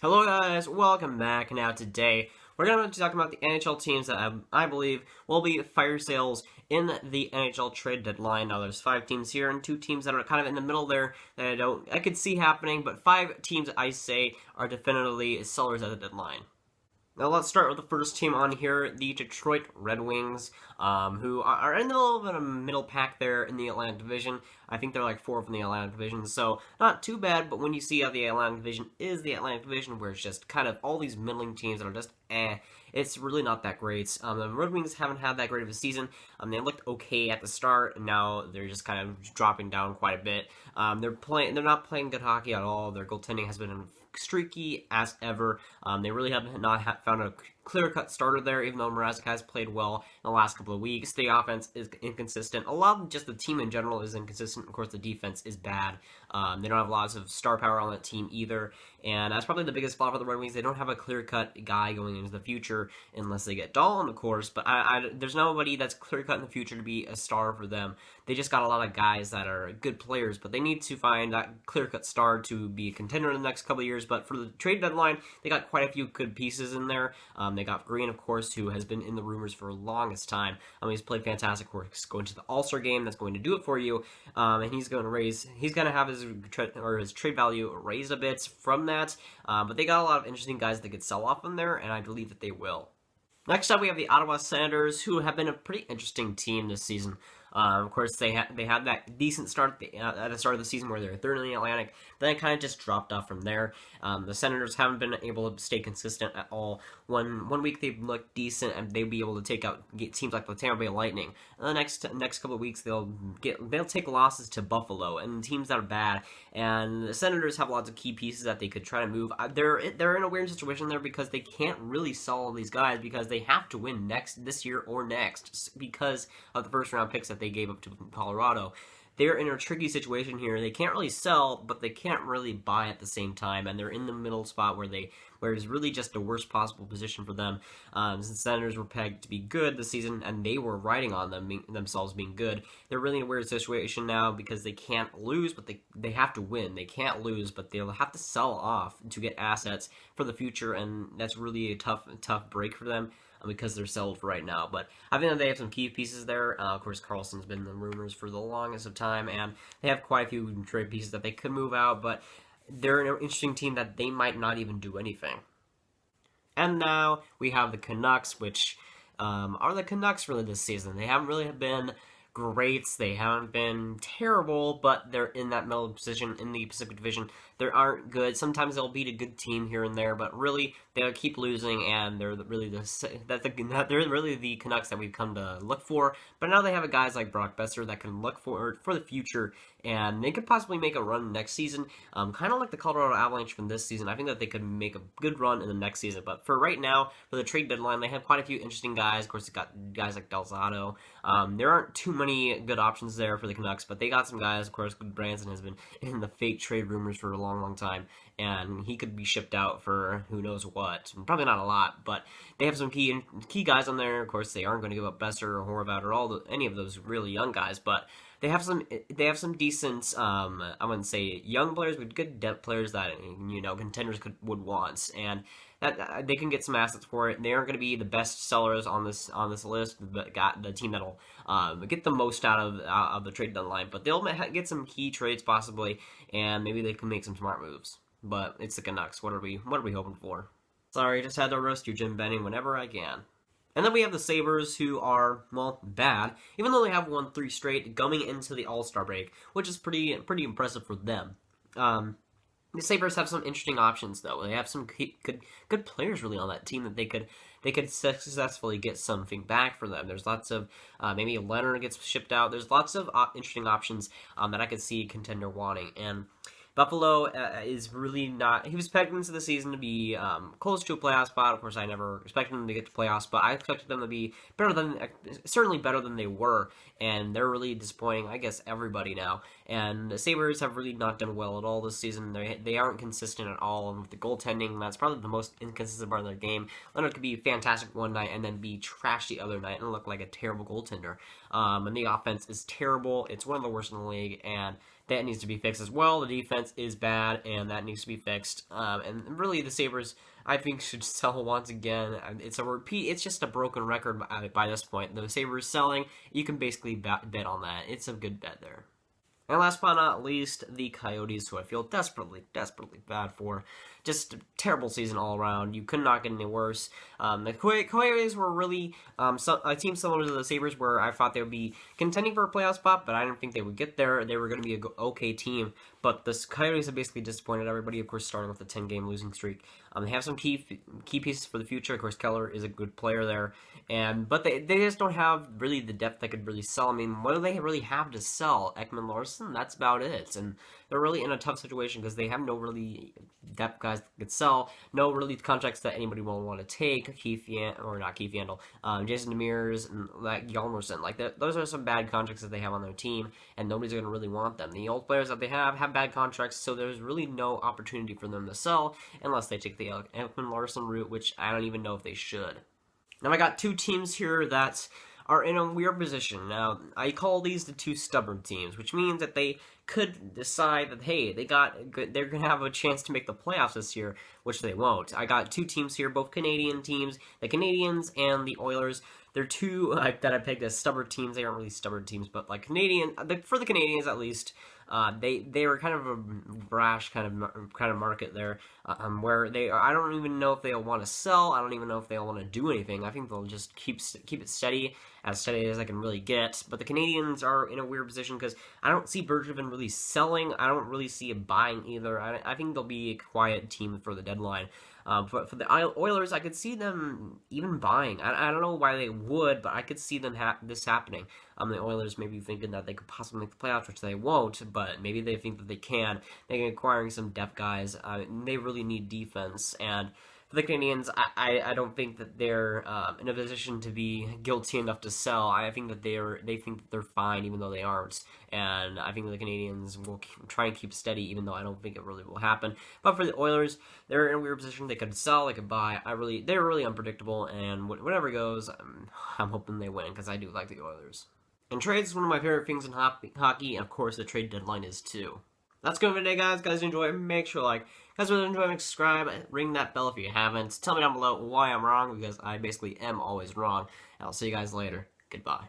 Hello guys, welcome back. Now today, we're going to be talking about the NHL teams that I believe will be fire sales in the NHL trade deadline. Now there's 5 teams here and 2 teams that are kind of in the middle there that I could see happening, but 5 teams I say are definitively sellers at the deadline. Now let's start with the first team on here, the Detroit Red Wings, who are in a little bit of a middle pack there in the Atlantic Division. I think they're like 4th in the Atlantic Division, so not too bad, but when you see how the Atlantic Division is the Atlantic Division, where it's just kind of all these middling teams that are just it's really not that great. The Red Wings haven't had that great of a season. They looked okay at the start, and now they're just kind of dropping down quite a bit. They're not playing good hockey at all. Their goaltending has been streaky as ever. They really have not found a clear-cut starter there, even though Mrazek has played well in the last couple of weeks. The offense is inconsistent. A lot of just the team in general is inconsistent. Of course, the defense is bad. They don't have lots of star power on that team either, and that's probably the biggest flaw for the Red Wings. They don't have a clear-cut guy going into the future unless they get Dahl, of course, but there's nobody that's clear-cut in the future to be a star for them. They just got a lot of guys that are good players, but they need to find that clear-cut star to be a contender in the next couple of years. But for the trade deadline, they got quite a few good pieces in there. They got Green, of course, who has been in the rumors for the longest time. He's played fantastic. He's going to the All-Star game. That's going to do it for you. And he's going to have his trade value raised a bit from that. But they got a lot of interesting guys that could sell off in there, and I believe that they will. Next up, we have the Ottawa Senators, who have been a pretty interesting team this season. Of course, they had that decent start at the start of the season where they were 3rd in the Atlantic. Then it kind of just dropped off from there. The Senators haven't been able to stay consistent at all. One week they look decent and they'll be able to get teams like the Tampa Bay Lightning. And the next couple of weeks they'll take losses to Buffalo and teams that are bad. And the Senators have lots of key pieces that they could try to move. They're in a weird situation there because they can't really sell all these guys because they have to win this year or next because of the first round picks that they gave up to Colorado. They're in a tricky situation here. They can't really sell, but they can't really buy at the same time, and thhere in the middle spot where it's really just the worst possible position for them. Since the Senators were pegged to be good this season, and they were riding on themselves being good, they're really in a weird situation now because they can't lose, but they have to win. They can't lose, but they'll have to sell off to get assets for the future, and that's really a tough break for them because they're sold right now. But I think that they have some key pieces there. Of course, Carlson's been in the rumors for the longest of time, and they have quite a few trade pieces that they could move out, but they're an interesting team that they might not even do anything. And now we have the Canucks, which are the Canucks really this season. They haven't really been great. They haven't been terrible, but they're in that middle position in the Pacific Division. They aren't good. Sometimes they'll beat a good team here and there, but really they'll keep losing, and they're really the Canucks that we've come to look for. But now they have guys like Brock Besser that can look for the future, and they could possibly make a run next season, kind of like the Colorado Avalanche from this season. I think that they could make a good run in the next season. But for right now, for the trade deadline, they have quite a few interesting guys. Of course, they got guys like Del Zotto. There aren't too many good options there for the Canucks, but they got some guys. Of course, Branson has been in the fake trade rumors for a long time, and he could be shipped out for who knows what. Probably not a lot, but they have some key guys on there. Of course, they aren't going to give up Besser or Horvat or any of those really young guys, but they have some decent, I wouldn't say young players, but good depth players that contenders would want, and that they can get some assets for it. They aren't going to be the best sellers on this list, but got the team that'll get the most out of the trade deadline. But they'll get some key trades possibly, and maybe they can make some smart moves. But it's the Canucks. What are we hoping for? Sorry, just had to roast you, Jim Benning, whenever I can. And then we have the Sabres, who are, well, bad, even though they have won 3 straight going into the All-Star break, which is pretty impressive for them. The Sabres have some interesting options, though. They have some good players, really, on that team that they could successfully get something back for them. There's lots of, maybe Leonard gets shipped out. There's lots of interesting options that I could see a contender wanting, and Buffalo is really not. He was pegged into the season to be close to a playoff spot. Of course, I never expected them to get to playoffs, but I expected them to be certainly better than they were, and they're really disappointing, I guess, everybody now. And the Sabres have really not done well at all this season. They aren't consistent at all, and with the goaltending, that's probably the most inconsistent part of their game. Leonard could be fantastic one night and then be trash the other night and look like a terrible goaltender. And the offense is terrible. It's one of the worst in the league, and that needs to be fixed as well. The defense is bad, and that needs to be fixed. And really, the Sabres, I think, should sell once again. It's a repeat. It's just a broken record by this point. The Sabres selling, you can basically bet on that. It's a good bet there. And last but not least, the Coyotes, who I feel desperately bad for. Just a terrible season all around. You could not get any worse. The Coyotes were really a team similar to the Sabres, where I thought they would be contending for a playoff spot, but I didn't think they would get there. They were going to be an okay team, but the Coyotes have basically disappointed everybody, of course, starting with a 10-game losing streak. They have some key pieces for the future. Of course, Keller is a good player there, but they just don't have really the depth that could really sell. I mean, what do they really have to sell? Ekman Larson? That's about it, and they're really in a tough situation because they have no really depth guys that could sell, no really contracts that anybody will want to take. Jason Demers and Hjalmarsson, those are some bad contracts that they have on their team, and nobody's going to really want them. The old players that they have bad contracts, so there's really no opportunity for them to sell unless they take the Ekman Larson route, which I don't even know if they should. Now I got two teams here that are in a weird position. Now, I call these the two stubborn teams, which means that they could decide that, hey, they're going to have a chance to make the playoffs this year, which they won't. I got two teams here, both Canadian teams, the Canadiens and the Oilers. They're two that I pegged as stubborn teams. They aren't really stubborn teams, but like for the Canadiens at least, they were kind of a brash kind of market there, where I don't even know if they'll want to sell. I don't even know if they'll want to do anything. I think they'll just keep it steady as I can really get. But the Canadiens are in a weird position because I don't see Bergevin really selling. I don't really see him buying either. I think they'll be a quiet team for the deadline. But for the Oilers, I could see them even buying. I don't know why they would, but I could see them this happening. The Oilers maybe thinking that they could possibly make the playoffs, which they won't, but maybe they think that they can. They're acquiring some depth guys. They really need defense, and for the Canadiens, I don't think that they're in a position to be guilty enough to sell. I think that they think that they're fine, even though they aren't. And I think the Canadiens will try and keep steady, even though I don't think it really will happen. But for the Oilers, they're in a weird position. They could sell, they could buy. They're really unpredictable, and whatever goes, I'm hoping they win, because I do like the Oilers. And trades is one of my favorite things in hockey, and of course the trade deadline is too. That's good for today, guys. Guys, enjoy. Make sure guys, really enjoy, subscribe, ring that bell if you haven't. Tell me down below why I'm wrong, because I basically am always wrong. And I'll see you guys later. Goodbye.